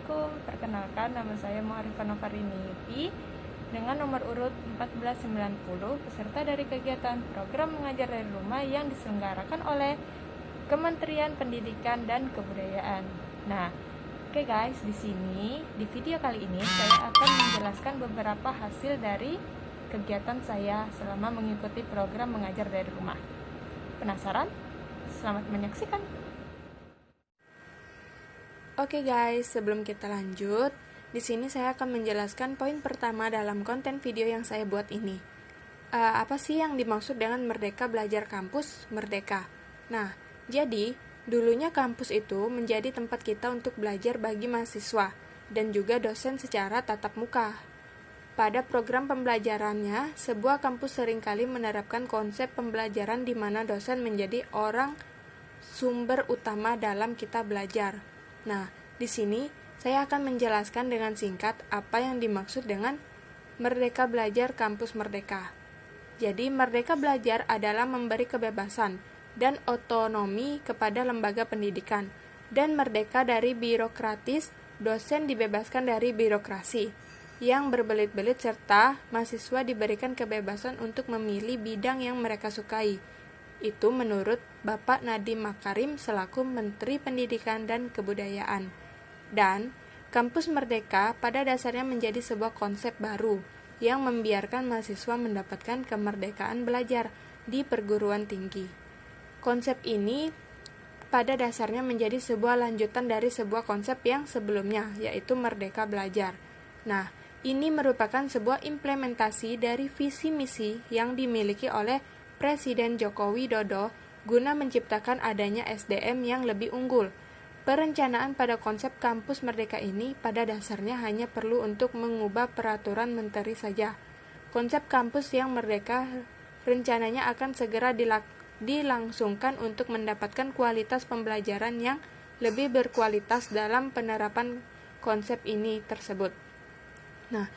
Assalamualaikum, perkenalkan nama saya Muarifah Novariniti dengan nomor urut 1490, peserta dari kegiatan program mengajar dari rumah yang diselenggarakan oleh Kementerian Pendidikan dan Kebudayaan. Nah, oke guys, di video kali ini saya akan menjelaskan beberapa hasil dari kegiatan saya selama mengikuti program mengajar dari rumah. Penasaran? Selamat menyaksikan. Oke guys, sebelum kita lanjut, di sini saya akan menjelaskan poin pertama dalam konten video yang saya buat ini. Apa sih yang dimaksud dengan Merdeka Belajar Kampus Merdeka? Nah, jadi dulunya kampus itu menjadi tempat kita untuk belajar bagi mahasiswa dan juga dosen secara tatap muka. Pada program pembelajarannya, sebuah kampus seringkali menerapkan konsep pembelajaran di mana dosen menjadi orang sumber utama dalam kita belajar. Nah, di sini saya akan menjelaskan dengan singkat apa yang dimaksud dengan Merdeka Belajar Kampus Merdeka. Jadi, Merdeka Belajar adalah memberi kebebasan dan otonomi kepada lembaga pendidikan, dan merdeka dari birokratis, dosen dibebaskan dari birokrasi yang berbelit-belit, serta mahasiswa diberikan kebebasan untuk memilih bidang yang mereka sukai. Itu menurut Bapak Nadiem Makarim selaku Menteri Pendidikan dan Kebudayaan. Dan kampus merdeka pada dasarnya menjadi sebuah konsep baru yang membiarkan mahasiswa mendapatkan kemerdekaan belajar di perguruan tinggi. Konsep ini pada dasarnya menjadi sebuah lanjutan dari sebuah konsep yang sebelumnya, yaitu Merdeka Belajar. Nah, ini merupakan sebuah implementasi dari visi misi yang dimiliki oleh Presiden Joko Widodo guna menciptakan adanya SDM yang lebih unggul. Perencanaan pada konsep kampus merdeka ini pada dasarnya hanya perlu untuk mengubah peraturan menteri saja. Konsep kampus yang merdeka rencananya akan segera dilangsungkan untuk mendapatkan kualitas pembelajaran yang lebih berkualitas dalam penerapan konsep ini tersebut. Nah,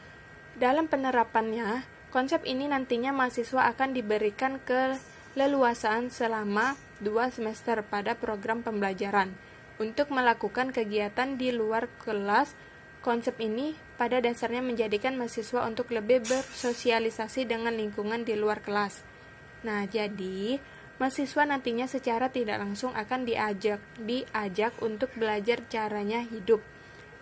dalam penerapannya, konsep ini nantinya mahasiswa akan diberikan keleluasaan selama 2 semester pada program pembelajaran untuk melakukan kegiatan di luar kelas. Konsep ini pada dasarnya menjadikan mahasiswa untuk lebih bersosialisasi dengan lingkungan di luar kelas. Nah, jadi mahasiswa nantinya secara tidak langsung akan diajak untuk belajar caranya hidup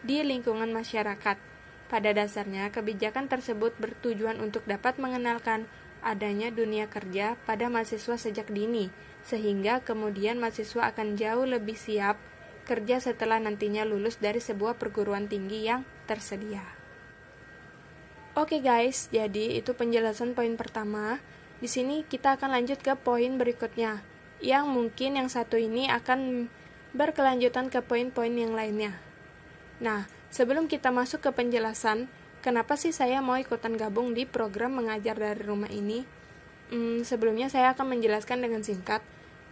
di lingkungan masyarakat. Pada dasarnya, kebijakan tersebut bertujuan untuk dapat mengenalkan adanya dunia kerja pada mahasiswa sejak dini, sehingga kemudian mahasiswa akan jauh lebih siap kerja setelah nantinya lulus dari sebuah perguruan tinggi yang tersedia. Oke guys, jadi itu penjelasan poin pertama. Di sini kita akan lanjut ke poin berikutnya, yang mungkin yang satu ini akan berkelanjutan ke poin-poin yang lainnya. Nah, sebelum kita masuk ke penjelasan, kenapa sih saya mau ikutan gabung di program mengajar dari rumah ini? Sebelumnya saya akan menjelaskan dengan singkat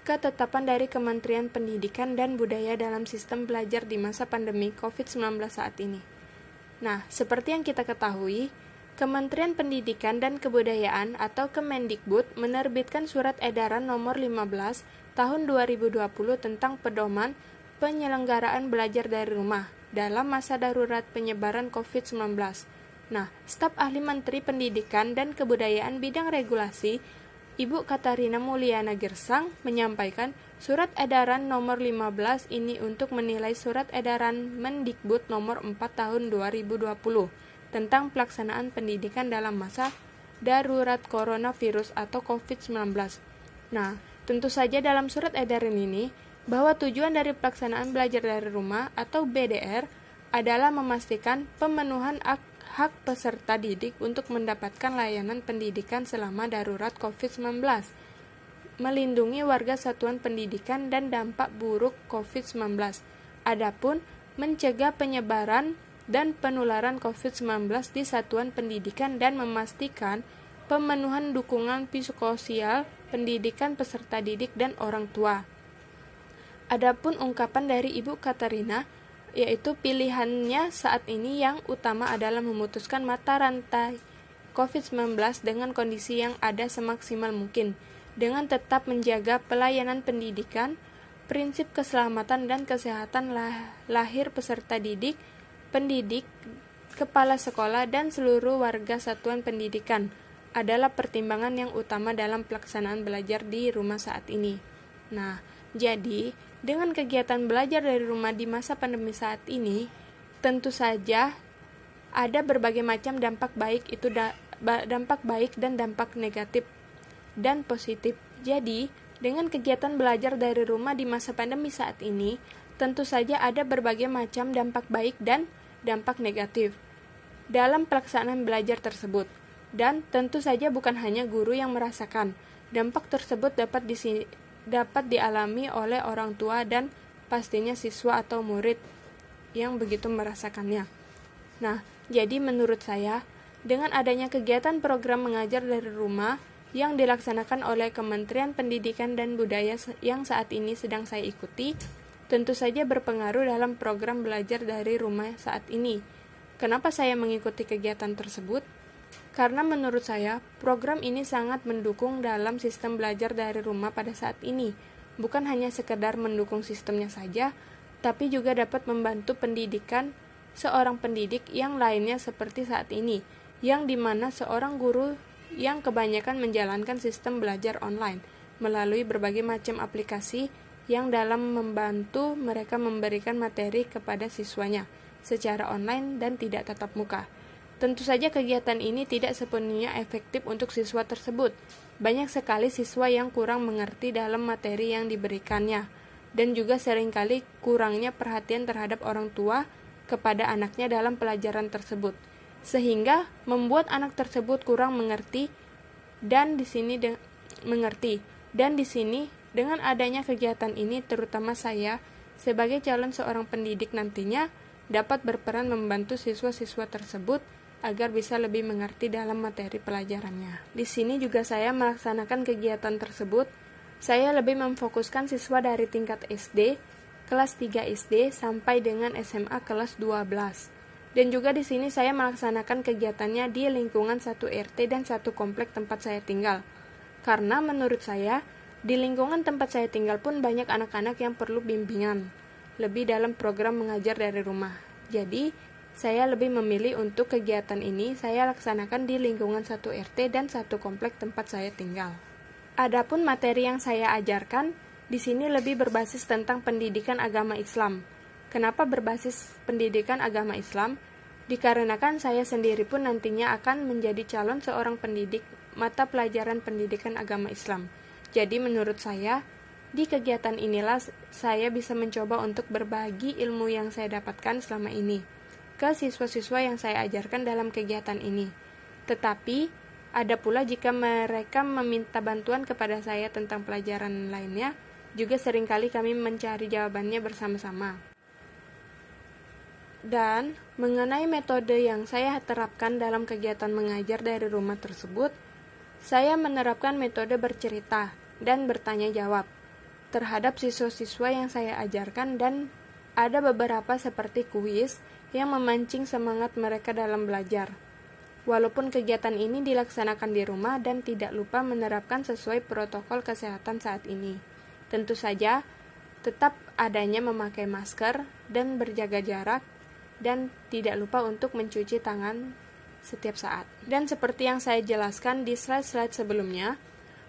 ketetapan dari Kementerian Pendidikan dan Budaya dalam sistem belajar di masa pandemi COVID-19 saat ini. Nah, seperti yang kita ketahui, Kementerian Pendidikan dan Kebudayaan atau Kemendikbud menerbitkan Surat Edaran Nomor 15 Tahun 2020 tentang pedoman penyelenggaraan belajar dari rumah dalam masa darurat penyebaran COVID-19. Nah, staf ahli Menteri Pendidikan dan Kebudayaan bidang regulasi, Ibu Katarina Mulyana Girsang, menyampaikan surat edaran nomor 15 ini untuk menilai surat edaran Mendikbud nomor 4 tahun 2020 tentang pelaksanaan pendidikan dalam masa darurat coronavirus atau COVID-19. Nah, tentu saja dalam surat edaran ini bahwa tujuan dari pelaksanaan belajar dari rumah atau BDR adalah memastikan pemenuhan hak peserta didik untuk mendapatkan layanan pendidikan selama darurat COVID-19, melindungi warga satuan pendidikan dan dampak buruk COVID-19, adapun mencegah penyebaran dan penularan COVID-19 di satuan pendidikan dan memastikan pemenuhan dukungan psikososial pendidikan peserta didik dan orang tua. Adapun ungkapan dari Ibu Katarina, yaitu pilihannya saat ini yang utama adalah memutuskan mata rantai COVID-19 dengan kondisi yang ada semaksimal mungkin, dengan tetap menjaga pelayanan pendidikan, prinsip keselamatan dan kesehatan lahir peserta didik, pendidik, kepala sekolah, dan seluruh warga satuan pendidikan adalah pertimbangan yang utama dalam pelaksanaan belajar di rumah saat ini. Nah, jadi dengan kegiatan belajar dari rumah di masa pandemi saat ini, tentu saja ada berbagai macam dampak baik dan dampak negatif dan positif. Jadi, dengan kegiatan belajar dari rumah di masa pandemi saat ini, tentu saja ada berbagai macam dampak baik dan dampak negatif dalam pelaksanaan belajar tersebut. Dan tentu saja bukan hanya guru yang merasakan. Dampak tersebut dapat dialami oleh orang tua dan pastinya siswa atau murid yang begitu merasakannya. Nah, jadi menurut saya, dengan adanya kegiatan program mengajar dari rumah yang dilaksanakan oleh Kementerian Pendidikan dan Budaya yang saat ini sedang saya ikuti, tentu saja berpengaruh dalam program belajar dari rumah saat ini. Kenapa saya mengikuti kegiatan tersebut? Karena menurut saya, program ini sangat mendukung dalam sistem belajar dari rumah pada saat ini. Bukan hanya sekedar mendukung sistemnya saja, tapi juga dapat membantu pendidikan seorang pendidik yang lainnya seperti saat ini, yang dimana seorang guru yang kebanyakan menjalankan sistem belajar online melalui berbagai macam aplikasi yang dalam membantu mereka memberikan materi kepada siswanya secara online dan tidak tatap muka. Tentu saja kegiatan ini tidak sepenuhnya efektif untuk siswa tersebut. Banyak sekali siswa yang kurang mengerti dalam materi yang diberikannya, dan juga seringkali kurangnya perhatian terhadap orang tua kepada anaknya dalam pelajaran tersebut, sehingga membuat anak tersebut kurang mengerti. Dan di sini dengan adanya kegiatan ini, terutama saya sebagai calon seorang pendidik nantinya dapat berperan membantu siswa-siswa tersebut agar bisa lebih mengerti dalam materi pelajarannya. Di sini juga saya melaksanakan kegiatan tersebut. Saya lebih memfokuskan siswa dari tingkat SD, kelas 3 SD sampai dengan SMA kelas 12. Dan juga di sini saya melaksanakan kegiatannya di lingkungan satu RT dan satu komplek tempat saya tinggal. Karena menurut saya, di lingkungan tempat saya tinggal pun banyak anak-anak yang perlu bimbingan lebih dalam program mengajar dari rumah. Jadi, saya lebih memilih untuk kegiatan ini saya laksanakan di lingkungan satu RT dan satu komplek tempat saya tinggal. Adapun materi yang saya ajarkan, di sini lebih berbasis tentang pendidikan agama Islam. Kenapa berbasis pendidikan agama Islam? Dikarenakan saya sendiri pun nantinya akan menjadi calon seorang pendidik mata pelajaran pendidikan agama Islam. Jadi menurut saya, di kegiatan inilah saya bisa mencoba untuk berbagi ilmu yang saya dapatkan selama ini ke siswa-siswa yang saya ajarkan dalam kegiatan ini. Tetapi, ada pula jika mereka meminta bantuan kepada saya tentang pelajaran lainnya, juga seringkali kami mencari jawabannya bersama-sama. Dan mengenai metode yang saya terapkan dalam kegiatan mengajar dari rumah tersebut, saya menerapkan metode bercerita dan bertanya jawab terhadap siswa-siswa yang saya ajarkan, dan ada beberapa seperti kuis yang memancing semangat mereka dalam belajar. Walaupun kegiatan ini dilaksanakan di rumah dan tidak lupa menerapkan sesuai protokol kesehatan saat ini. Tentu saja, tetap adanya memakai masker dan berjaga jarak, dan tidak lupa untuk mencuci tangan setiap saat. Dan seperti yang saya jelaskan di slide-slide sebelumnya,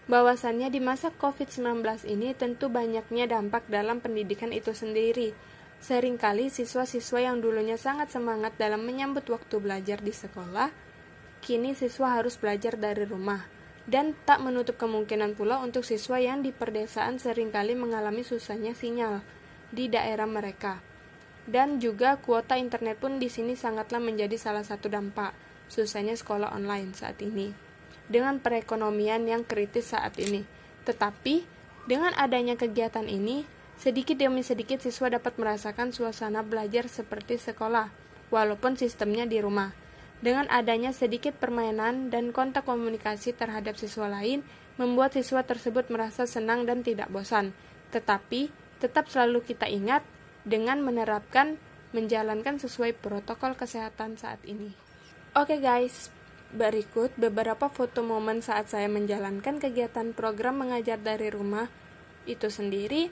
bahwasannya di masa COVID-19 ini tentu banyaknya dampak dalam pendidikan itu sendiri. Seringkali siswa-siswa yang dulunya sangat semangat dalam menyambut waktu belajar di sekolah, kini siswa harus belajar dari rumah. Dan tak menutup kemungkinan pula untuk siswa yang di perdesaan seringkali mengalami susahnya sinyal di daerah mereka. Dan juga kuota internet pun di sini sangatlah menjadi salah satu dampak susahnya sekolah online saat ini, dengan perekonomian yang kritis saat ini. Tetapi, dengan adanya kegiatan ini, sedikit demi sedikit siswa dapat merasakan suasana belajar seperti sekolah, walaupun sistemnya di rumah. Dengan adanya sedikit permainan dan kontak komunikasi terhadap siswa lain, membuat siswa tersebut merasa senang dan tidak bosan. Tetapi, tetap selalu kita ingat dengan menjalankan sesuai protokol kesehatan saat ini. Oke guys, berikut beberapa foto momen saat saya menjalankan kegiatan program mengajar dari rumah itu sendiri.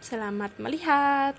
Selamat melihat!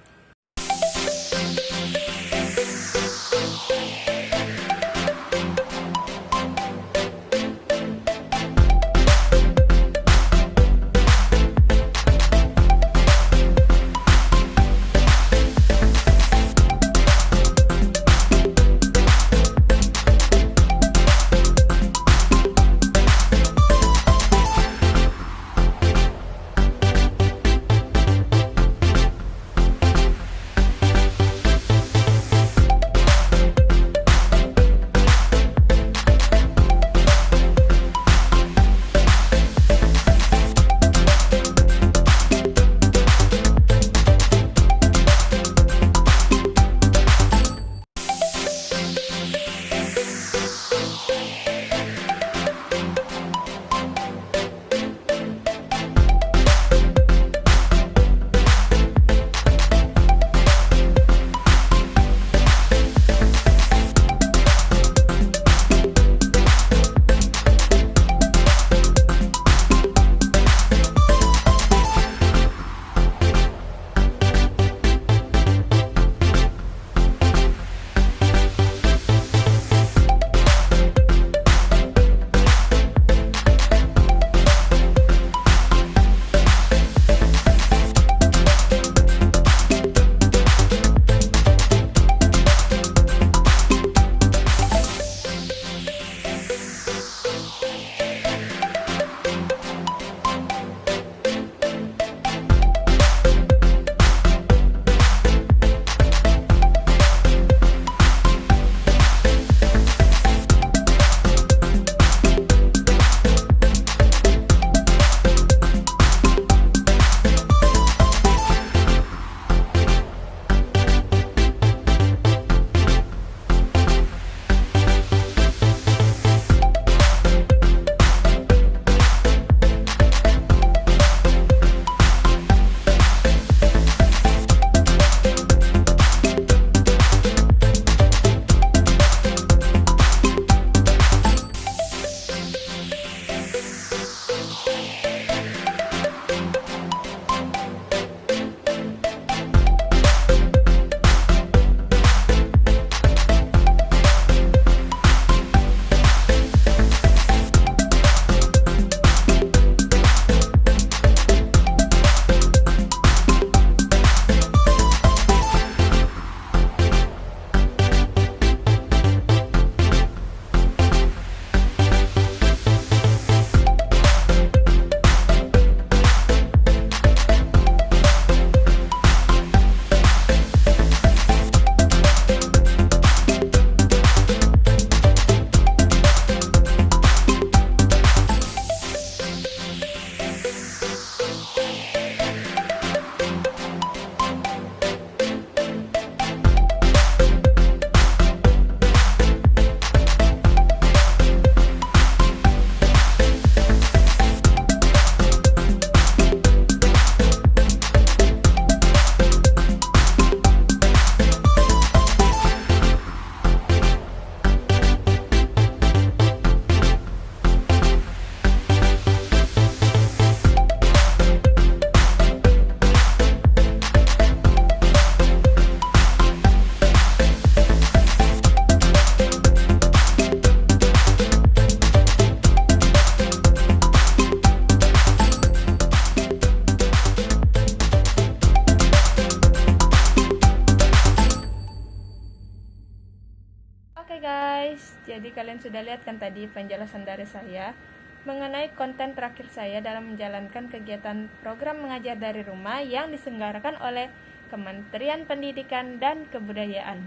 Jadi kalian sudah lihat kan tadi penjelasan dari saya mengenai konten terakhir saya dalam menjalankan kegiatan program mengajar dari rumah yang diselenggarakan oleh Kementerian Pendidikan dan Kebudayaan.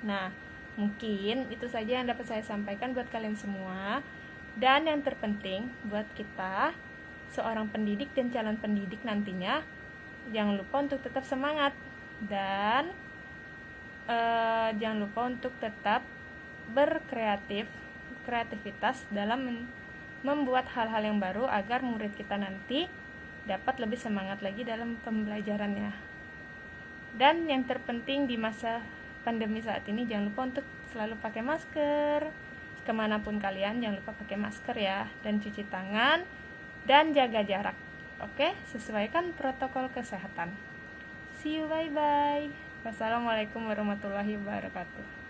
Nah, mungkin itu saja yang dapat saya sampaikan buat kalian semua. Dan yang terpenting buat kita, seorang pendidik dan calon pendidik nantinya, jangan lupa untuk tetap semangat. Dan jangan lupa untuk tetap kreativitas dalam membuat hal-hal yang baru agar murid kita nanti dapat lebih semangat lagi dalam pembelajarannya. Dan yang terpenting di masa pandemi saat ini, jangan lupa untuk selalu pakai masker. Kemanapun kalian, jangan lupa pakai masker ya, dan cuci tangan, dan jaga jarak. Oke, sesuaikan protokol kesehatan. See you, bye-bye. Wassalamualaikum warahmatullahi wabarakatuh.